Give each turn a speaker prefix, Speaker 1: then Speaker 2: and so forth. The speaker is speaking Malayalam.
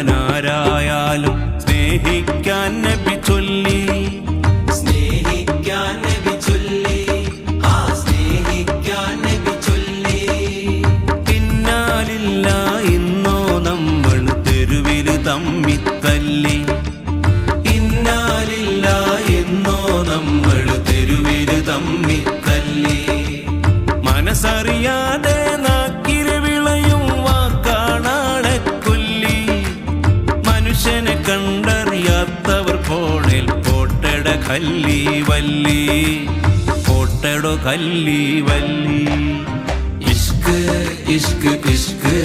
Speaker 1: ിന്നവനാരായാലും സ്നേഹിക്കാൻ നബി ചൊല്ലി,
Speaker 2: സ്നേഹിക്കാൻ നബി ചൊല്ലി, ആ സ്നേഹിക്കാൻ നബി ചൊല്ലി.
Speaker 1: പിന്നാലില്ല ഇന്നോ നമ്മൾ തെരുവില് തമ്മിത്തല്ലി,
Speaker 2: ഇന്നാലില്ല എന്നോ നമ്മൾ തെരുവില് തമ്മിത്തല്ലി.
Speaker 1: മനസ്സറിയാതെ നാക്കില് വിളയും വാക്കാണാളെ കൊല്ലി. മനുഷ്യനെ കണ്ടറിയാത്തവർ ഫോണിൽ പോട്ടട കല്ലി വല്ലി, പോട്ടടോ കല്ലി വല്ലി.
Speaker 2: ഇഷ്ക് ഇഷ്ക് ഇഷ്ക്